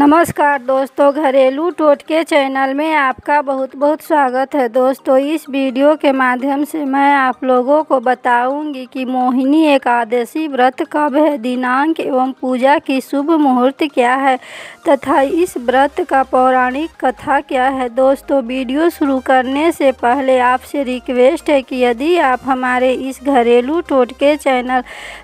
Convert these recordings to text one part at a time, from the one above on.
नमस्कार दोस्तों, घरेलू टोटके चैनल में आपका बहुत बहुत स्वागत है। दोस्तों, इस वीडियो के माध्यम से मैं आप लोगों को बताऊंगी कि मोहिनी एकादशी व्रत कब है, दिनांक एवं पूजा की शुभ मुहूर्त क्या है तथा इस व्रत का पौराणिक कथा क्या है। दोस्तों, वीडियो शुरू करने से पहले आपसे रिक्वेस्ट है कि यदि आप हमारे इस घरेलू टोटके चैनल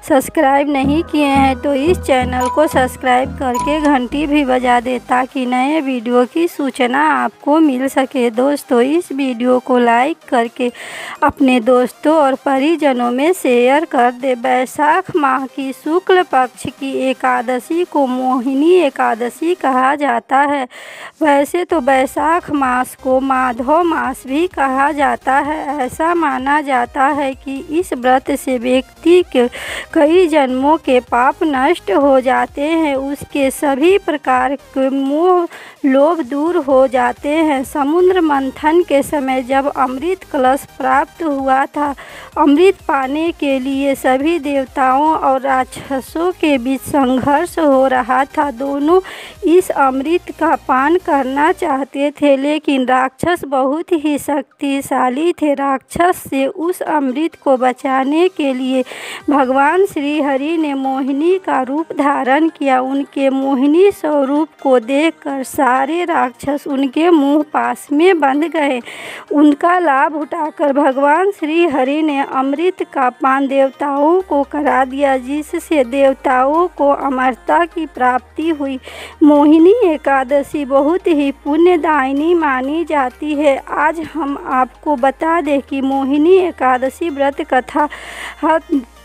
सब्सक्राइब नहीं किए हैं तो इस चैनल को सब्सक्राइब करके घंटी भी बजा दे ताकि नए वीडियो की सूचना आपको मिल सके। दोस्तों, इस वीडियो को लाइक करके अपने दोस्तों और परिजनों में शेयर कर दे। वैशाख माह की शुक्ल पक्ष की एकादशी को मोहिनी एकादशी कहा जाता है। वैसे तो वैशाख मास को माधव मास भी कहा जाता है। ऐसा माना जाता है कि इस व्रत से व्यक्ति के कई जन्मों के पाप नष्ट हो जाते हैं, उसके सभी प्रकार के मोह लोभ दूर हो जाते हैं। समुद्र मंथन के समय जब अमृत कलश प्राप्त हुआ था, अमृत पाने के लिए सभी देवताओं और राक्षसों के बीच संघर्ष हो रहा था। दोनों इस अमृत का पान करना चाहते थे, लेकिन राक्षस बहुत ही शक्तिशाली थे। राक्षस से उस अमृत को बचाने के लिए भगवान श्री हरि ने मोहिनी का रूप धारण किया। उनके मोहिनी स्वरूप को देखकर सारे राक्षस उनके मुंह पास में बंद गए। उनका लाभ उठाकर भगवान श्री हरि ने अमृत का पान देवताओं को करा दिया, जिससे देवताओं को अमरता की प्राप्ति हुई। मोहिनी एकादशी बहुत ही पुण्यदायिनी मानी जाती है। आज हम आपको बता दें कि मोहिनी एकादशी व्रत कथा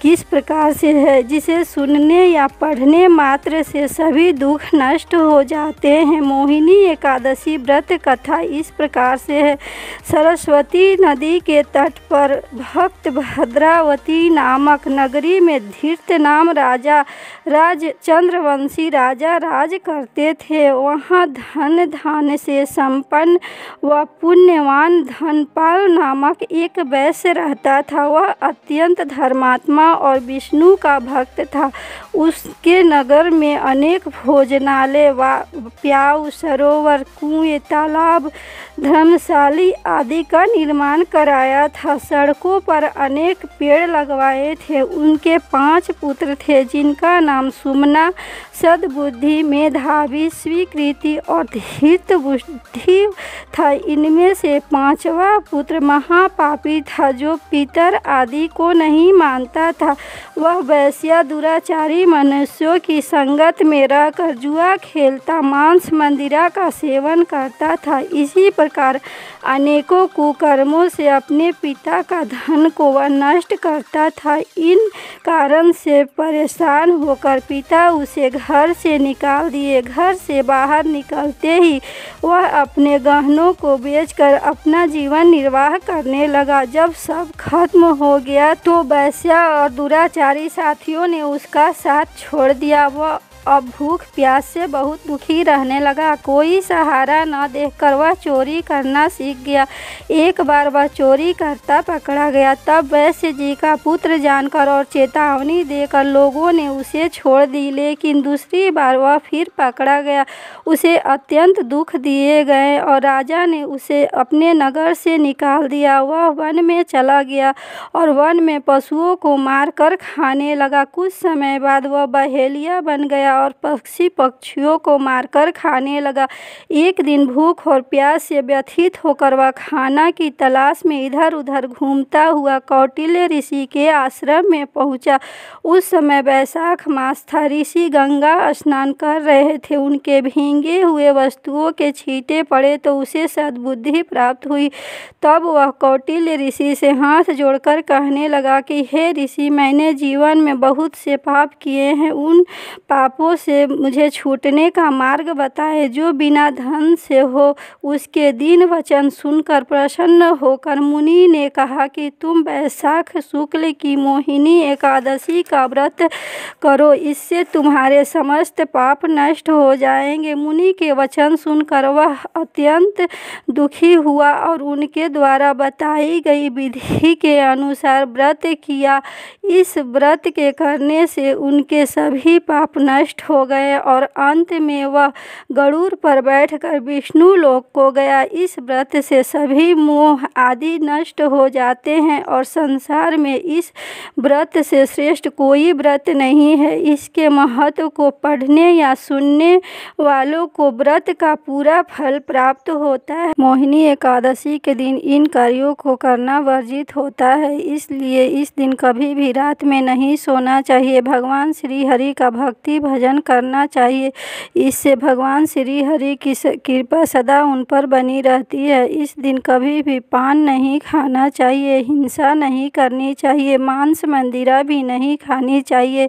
किस प्रकार से है, जिसे सुनने या पढ़ने मात्र से सभी दुख नष्ट हो जाते हैं। मोहिनी एकादशी व्रत कथा इस प्रकार से है। सरस्वती नदी के तट पर भक्त भद्रावती नामक नगरी में धीर्त नाम राज चंद्रवंशी राजा राज करते थे। वहाँ धन धान से संपन्न व पुण्यवान धनपाल नामक एक वैश्य रहता था। वह अत्यंत धर्मात्मा और विष्णु का भक्त था। उसके नगर में अनेक भोजनालय व प्याऊ, सरोवर, कुएं, तालाब, धर्मशाली आदि का निर्माण कराया था। सड़कों पर अनेक पेड़ लगवाए थे। उनके 5 पुत्र थे, जिनका नाम सुमना, सद्बुद्धि, मेधावी, स्वीकृति और धीर्त बुद्धि था। इनमें से 5वां पुत्र महापापी था, जो पितर आदि को नहीं मानता था। वह वैश्या दुराचारी मनुष्यों की संगत में रहकर जुआ खेलता, मांस मंदिरा का सेवन करता था। इसी प्रकार अनेकों कुकर्मों से अपने पिता का धन को वह नष्ट करता था। इन कारण से परेशान होकर पिता उसे घर से निकाल दिए। घर से बाहर निकलते ही वह अपने गहनों को बेचकर अपना जीवन निर्वाह करने लगा। जब सब खत्म हो गया तो वैश्या और दुराचारी साथियों ने उसका साथ छोड़ दिया। वह अब भूख प्यास से बहुत दुखी रहने लगा। कोई सहारा न देखकर वह चोरी करना सीख गया। एक बार वह चोरी करता पकड़ा गया। तब वैश्य जी का पुत्र जानकर और चेतावनी देकर लोगों ने उसे छोड़ दी, लेकिन दूसरी बार वह फिर पकड़ा गया। उसे अत्यंत दुख दिए गए और राजा ने उसे अपने नगर से निकाल दिया। वह वन में चला गया और वन में पशुओं को मारकर खाने लगा। कुछ समय बाद वह बहेलिया बन गया और पक्षियों को मारकर खाने लगा। एक दिन भूख और प्यास से व्यथित होकर वह खाना की तलाश में इधर उधर घूमता हुआ कौटिल्य ऋषि के आश्रम में पहुंचा। उस समय वैशाख मास था। ऋषि गंगा स्नान कर रहे थे। उनके भींगे हुए वस्तुओं के छींटे पड़े तो उसे सद्बुद्धि प्राप्त हुई। तब वह कौटिल्य ऋषि से हाथ जोड़कर कहने लगा कि हे ऋषि, मैंने जीवन में बहुत से पाप किए हैं। उन पापों से मुझे छूटने का मार्ग बताए। जो बिना धन से हो। उसके दीन वचन सुनकर प्रसन्न होकर मुनि ने कहा कि तुम वैशाख शुक्ल की मोहिनी एकादशी का व्रत करो, इससे तुम्हारे समस्त पाप नष्ट हो जाएंगे। मुनि के वचन सुनकर वह अत्यंत दुखी हुआ और उनके द्वारा बताई गई विधि के अनुसार व्रत किया। इस व्रत के करने से उनके सभी पाप नष्ट नष्ट हो गए और अंत में वह गरुड़ पर बैठकर विष्णु लोक को गया। इस व्रत से सभी मोह आदि नष्ट हो जाते हैं और संसार में इस व्रत से श्रेष्ठ कोई व्रत नहीं है। इसके महत्व को पढ़ने या सुनने वालों को व्रत का पूरा फल प्राप्त होता है। मोहिनी एकादशी के दिन इन कार्यों को करना वर्जित होता है, इसलिए इस दिन कभी भी रात में नहीं सोना चाहिए। भगवान श्री हरि का भक्ति भजन करना चाहिए, इससे भगवान श्री हरि की कृपा सदा उन पर बनी रहती है। इस दिन कभी भी पान नहीं खाना चाहिए, हिंसा नहीं करनी चाहिए, मांस मंदिरा भी नहीं खानी चाहिए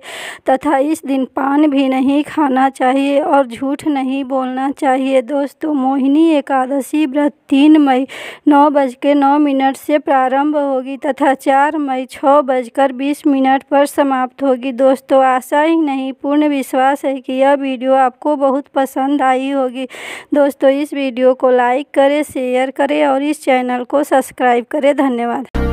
तथा इस दिन पान भी नहीं खाना चाहिए और झूठ नहीं बोलना चाहिए। दोस्तों, मोहिनी एकादशी व्रत 3 मई 9:09 से प्रारंभ होगी तथा 4 मई 6:20 पर समाप्त होगी। दोस्तों, आशा ही नहीं पूर्ण विश्वास है कि यह वीडियो आपको बहुत पसंद आई होगी। दोस्तों, इस वीडियो को लाइक करें, शेयर करें और इस चैनल को सब्सक्राइब करें। धन्यवाद।